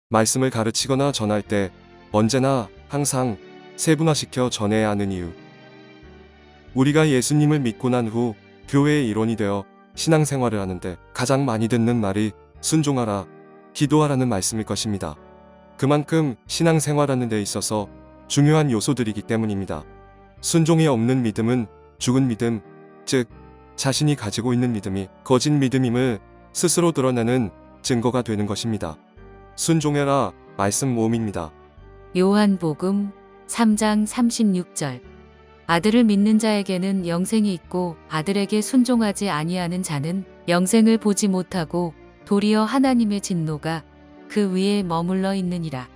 말씀을 가르치거나 전할 때 언제나 항상 세분화시켜 전해야 하는 이유. 우리가 예수님을 믿고 난 후 교회의 일원이 되어 신앙생활을 하는데 가장 많이 듣는 말이 순종하라, 기도하라는 말씀일 것입니다. 그만큼 신앙생활하는 데 있어서 중요한 요소들이기 때문입니다. 순종이 없는 믿음은 죽은 믿음, 즉 자신이 가지고 있는 믿음이 거짓 믿음임을 스스로 드러내는 증거가 되는 것입니다. 순종해라 말씀 모음입니다. 요한복음 3장 36절. 아들을 믿는 자에게는 영생이 있고 아들에게 순종하지 아니하는 자는 영생을 보지 못하고 도리어 하나님의 진노가 그 위에 머물러 있느니라.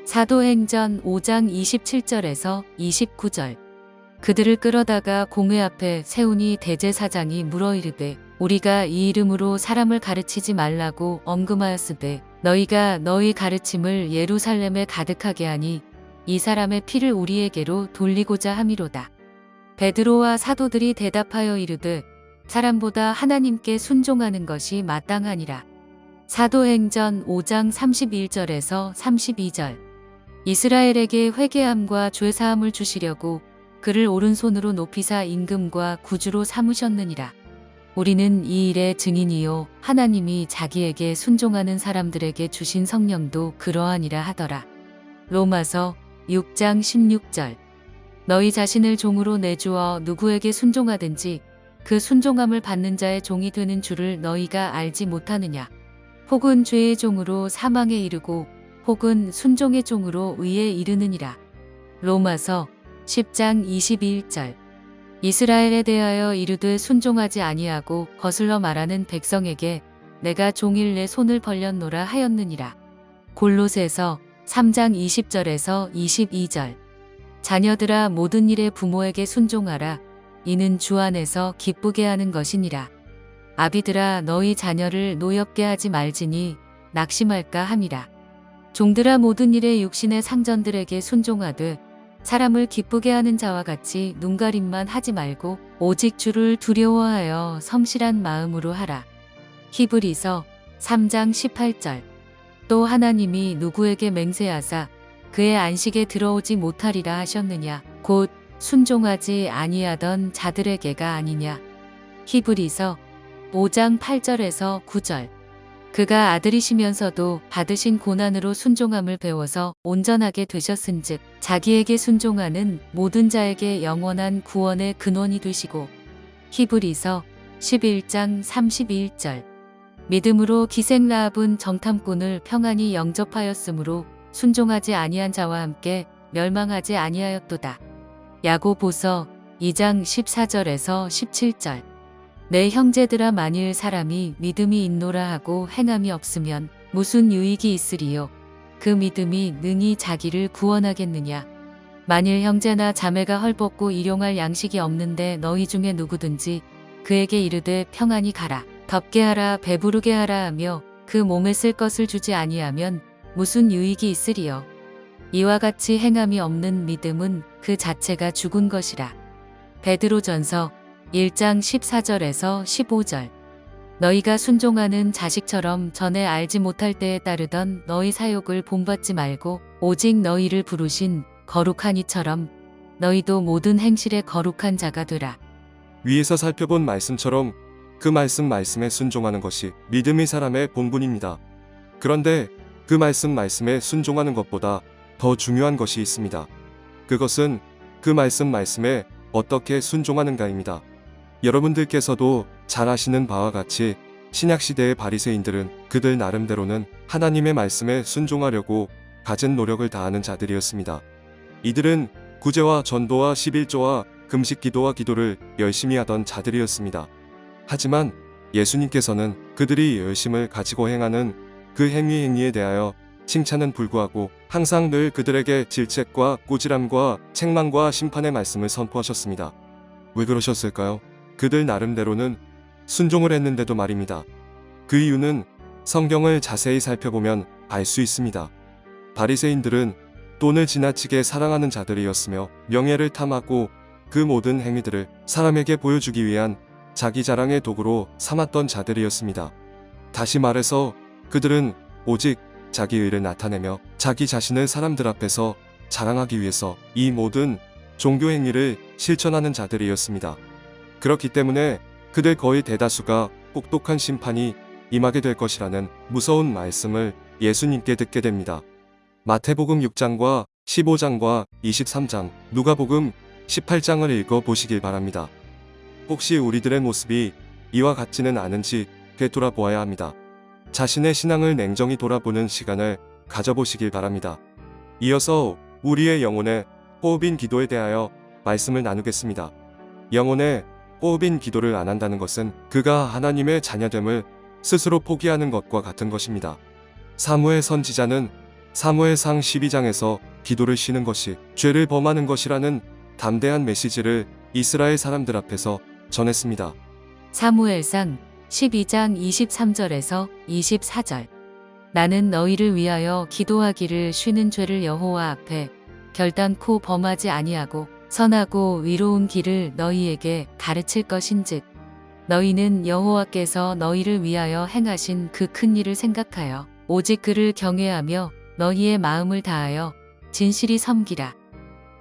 사도행전 5장 27절에서 29절. 그들을 끌어다가 공회 앞에 세우니 대제사장이 물어 이르되 우리가 이 이름으로 사람을 가르치지 말라고 엄금하였으되 너희가 너희 가르침을 예루살렘에 가득하게 하니 이 사람의 피를 우리에게로 돌리고자 함이로다. 베드로와 사도들이 대답하여 이르되 사람보다 하나님께 순종하는 것이 마땅하니라. 사도행전 5장 31절에서 32절. 이스라엘에게 회개함과 죄사함을 주시려고 그를 오른손으로 높이사 임금과 구주로 삼으셨느니라. 우리는 이 일의 증인이요 하나님이 자기에게 순종하는 사람들에게 주신 성령도 그러하니라 하더라. 로마서 6장 16절. 너희 자신을 종으로 내주어 누구에게 순종하든지 그 순종함을 받는 자의 종이 되는 줄을 너희가 알지 못하느냐. 혹은 죄의 종으로 사망에 이르고 혹은 순종의 종으로 의에 이르느니라. 로마서 10장 21절. 이스라엘에 대하여 이르되 순종하지 아니하고 거슬러 말하는 백성에게 내가 종일 내 손을 벌렸노라 하였느니라. 골로새서 3장 20절에서 22절. 자녀들아 모든 일에 부모에게 순종하라. 이는 주 안에서 기쁘게 하는 것이니라. 아비들아 너희 자녀를 노엽게 하지 말지니 낙심할까 함이라. 종들아 모든 일에 육신의 상전들에게 순종하되 사람을 기쁘게 하는 자와 같이 눈가림만 하지 말고 오직 주를 두려워하여 성실한 마음으로 하라. 히브리서 3장 18절. 또 하나님이 누구에게 맹세하사 그의 안식에 들어오지 못하리라 하셨느냐. 곧 순종하지 아니하던 자들에게가 아니냐. 히브리서 5장 8절에서 9절. 그가 아들이시면서도 받으신 고난으로 순종함을 배워서 온전하게 되셨은즉 자기에게 순종하는 모든 자에게 영원한 구원의 근원이 되시고. 히브리서 11장 31절. 믿음으로 기생 라합은 정탐꾼을 평안히 영접하였으므로 순종하지 아니한 자와 함께 멸망하지 아니하였도다. 야고보서 2장 14절에서 17절. 내 형제들아 만일 사람이 믿음이 있노라 하고 행함이 없으면 무슨 유익이 있으리요. 그 믿음이 능히 자기를 구원하겠느냐. 만일 형제나 자매가 헐벗고 일용할 양식이 없는데 너희 중에 누구든지 그에게 이르되 평안히 가라, 덥게 하라, 배부르게 하라 하며 그 몸에 쓸 것을 주지 아니하면 무슨 유익이 있으리요. 이와 같이 행함이 없는 믿음은 그 자체가 죽은 것이라. 베드로전서 1장 14절에서 15절. 너희가 순종하는 자식처럼 전에 알지 못할 때에 따르던 너희 사욕을 본받지 말고 오직 너희를 부르신 거룩한 이처럼 너희도 모든 행실에 거룩한 자가 되라. 위에서 살펴본 말씀처럼 그 말씀에 순종하는 것이 믿음의 사람의 본분입니다. 그런데 그 말씀에 순종하는 것보다 더 중요한 것이 있습니다. 그것은 그 말씀에 어떻게 순종하는가입니다. 여러분들께서도 잘 아시는 바와 같이 신약시대의 바리새인들은 그들 나름대로는 하나님의 말씀에 순종하려고 갖은 노력을 다하는 자들이었습니다. 이들은 구제와 전도와 11조와 금식 기도와 기도를 열심히 하던 자들이었습니다. 하지만 예수님께서는 그들이 열심을 가지고 행하는 그 행위에 대하여 칭찬은 불구하고 항상 늘 그들에게 질책과 꾸지람과 책망과 심판의 말씀을 선포하셨습니다. 왜 그러셨을까요? 그들 나름대로는 순종을 했는데도 말입니다. 그 이유는 성경을 자세히 살펴보면 알 수 있습니다. 바리새인들은 돈을 지나치게 사랑하는 자들이었으며 명예를 탐하고 그 모든 행위들을 사람에게 보여주기 위한 자기 자랑의 도구로 삼았던 자들이었습니다. 다시 말해서 그들은 오직 자기 의를 나타내며 자기 자신을 사람들 앞에서 자랑하기 위해서 이 모든 종교 행위를 실천하는 자들이었습니다. 그렇기 때문에 그들 거의 대다수가 혹독한 심판이 임하게 될 것이라는 무서운 말씀을 예수님께 듣게 됩니다. 마태복음 6장과 15장과 23장, 누가복음 18장을 읽어 보시길 바랍니다. 혹시 우리들의 모습이 이와 같지는 않은지 되돌아보아야 합니다. 자신의 신앙을 냉정히 돌아보는 시간을 가져보시길 바랍니다. 이어서 우리의 영혼의 호흡인 기도에 대하여 말씀을 나누겠습니다. 영혼의 호흡인 기도를 안 한다는 것은 그가 하나님의 자녀됨을 스스로 포기하는 것과 같은 것입니다. 사무엘 선지자는 사무엘상 12장에서 기도를 쉬는 것이 죄를 범하는 것이라는 담대한 메시지를 이스라엘 사람들 앞에서 전했습니다. 사무엘상 12장 23절에서 24절. 나는 너희를 위하여 기도하기를 쉬는 죄를 여호와 앞에 결단코 범하지 아니하고 선하고 위로운 길을 너희에게 가르칠 것인즉 너희는 여호와께서 너희를 위하여 행하신 그 큰 일을 생각하여 오직 그를 경외하며 너희의 마음을 다하여 진실이 섬기라.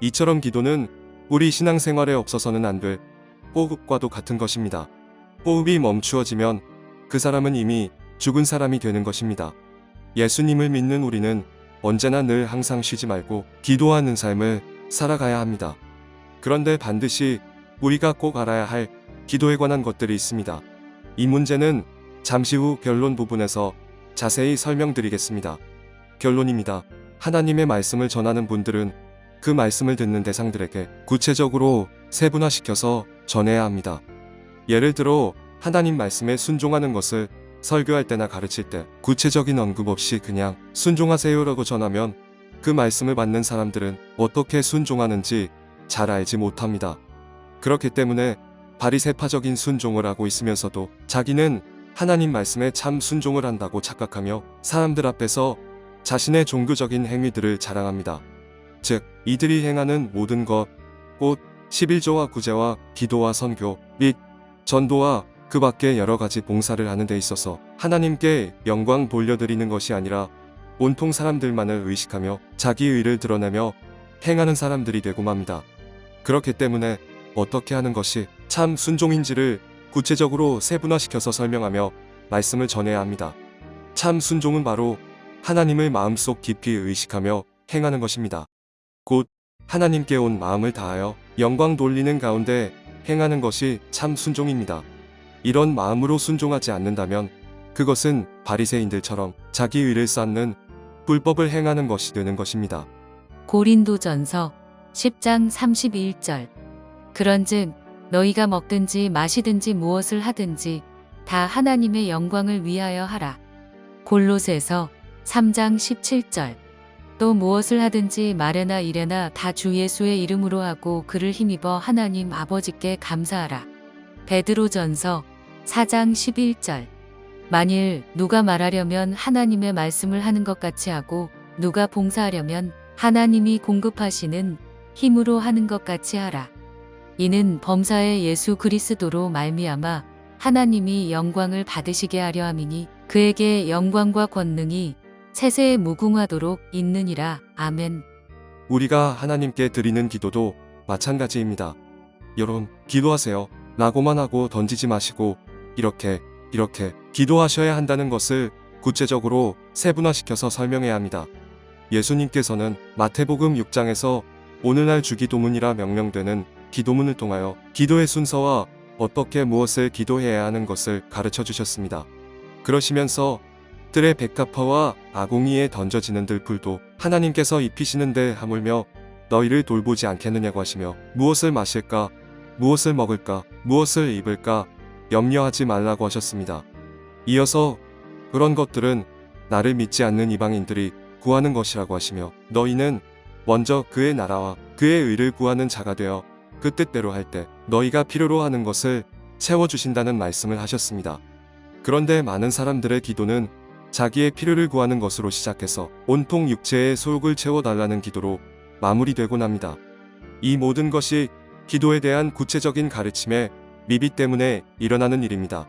이처럼 기도는 우리 신앙생활에 없어서는 안 될 호흡과도 같은 것입니다. 호흡이 멈추어지면 그 사람은 이미 죽은 사람이 되는 것입니다. 예수님을 믿는 우리는 언제나 늘 항상 쉬지 말고 기도하는 삶을 살아가야 합니다. 그런데 반드시 우리가 꼭 알아야 할 기도에 관한 것들이 있습니다. 이 문제는 잠시 후 결론 부분에서 자세히 설명드리겠습니다. 결론입니다. 하나님의 말씀을 전하는 분들은 그 말씀을 듣는 대상들에게 구체적으로 세분화시켜서 전해야 합니다. 예를 들어 하나님 말씀에 순종하는 것을 설교할 때나 가르칠 때 구체적인 언급 없이 그냥 순종하세요라고 전하면 그 말씀을 받는 사람들은 어떻게 순종하는지 잘 알지 못합니다. 그렇기 때문에 바리새파적인 순종을 하고 있으면서도 자기는 하나님 말씀에 참 순종을 한다고 착각하며 사람들 앞에서 자신의 종교적인 행위들을 자랑합니다. 즉, 이들이 행하는 모든 것, 곧 11조와 구제와 기도와 선교 및 전도와 그 밖에 여러 가지 봉사를 하는 데 있어서 하나님께 영광 돌려드리는 것이 아니라 온통 사람들만을 의식하며 자기 의를 드러내며 행하는 사람들이 되고 맙니다. 그렇기 때문에 어떻게 하는 것이 참 순종인지를 구체적으로 세분화시켜서 설명하며 말씀을 전해야 합니다. 참 순종은 바로 하나님을 마음속 깊이 의식하며 행하는 것입니다. 곧 하나님께 온 마음을 다하여 영광 돌리는 가운데 행하는 것이 참 순종입니다. 이런 마음으로 순종하지 않는다면 그것은 바리새인들처럼 자기 의를 쌓는 불법을 행하는 것이 되는 것입니다. 고린도전서 10장 31절. 그런즉 너희가 먹든지 마시든지 무엇을 하든지 다 하나님의 영광을 위하여 하라. 골로새서 3장 17절. 또 무엇을 하든지 말에나 일에나 다 주 예수의 이름으로 하고 그를 힘입어 하나님 아버지께 감사하라. 베드로전서 4장 11절. 만일 누가 말하려면 하나님의 말씀을 하는 것 같이 하고 누가 봉사하려면 하나님이 공급하시는 힘으로 하는 것 같이 하라. 이는 범사의 예수 그리스도로 말미암아 하나님이 영광을 받으시게 하려 함이니 그에게 영광과 권능이 세세에 무궁하도록 있느니라. 아멘. 우리가 하나님께 드리는 기도도 마찬가지입니다. 여러분, 기도하세요 라고만 하고 던지지 마시고 이렇게 기도하셔야 한다는 것을 구체적으로 세분화시켜서 설명해야 합니다. 예수님께서는 마태복음 6장에서 오늘날 주기도문이라 명명되는 기도문을 통하여 기도의 순서와 어떻게 무엇을 기도해야 하는 것을 가르쳐 주셨습니다. 그러시면서 들의 백합화와 아궁이에 던져지는 들풀도 하나님께서 입히시는데 하물며 너희를 돌보지 않겠느냐고 하시며 무엇을 마실까, 무엇을 먹을까, 무엇을 입을까 염려하지 말라고 하셨습니다. 이어서 그런 것들은 나를 믿지 않는 이방인들이 구하는 것이라고 하시며 너희는 먼저 그의 나라와 그의 의를 구하는 자가 되어 그 뜻대로 할 때 너희가 필요로 하는 것을 채워주신다는 말씀을 하셨습니다. 그런데 많은 사람들의 기도는 자기의 필요를 구하는 것으로 시작해서 온통 육체의 소욕을 채워달라는 기도로 마무리되곤 합니다. 이 모든 것이 기도에 대한 구체적인 가르침의 미비 때문에 일어나는 일입니다.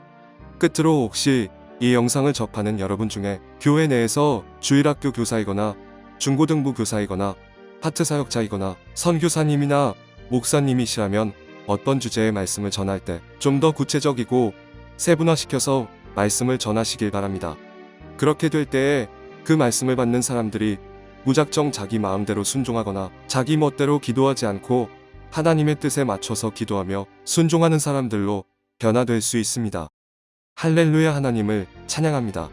끝으로 혹시 이 영상을 접하는 여러분 중에 교회 내에서 주일학교 교사이거나 중고등부 교사이거나 하트 사역자이거나 선교사님이나 목사님이시라면 어떤 주제의 말씀을 전할 때 좀 더 구체적이고 세분화시켜서 말씀을 전하시길 바랍니다. 그렇게 될 때에 그 말씀을 받는 사람들이 무작정 자기 마음대로 순종하거나 자기 멋대로 기도하지 않고 하나님의 뜻에 맞춰서 기도하며 순종하는 사람들로 변화될 수 있습니다. 할렐루야, 하나님을 찬양합니다.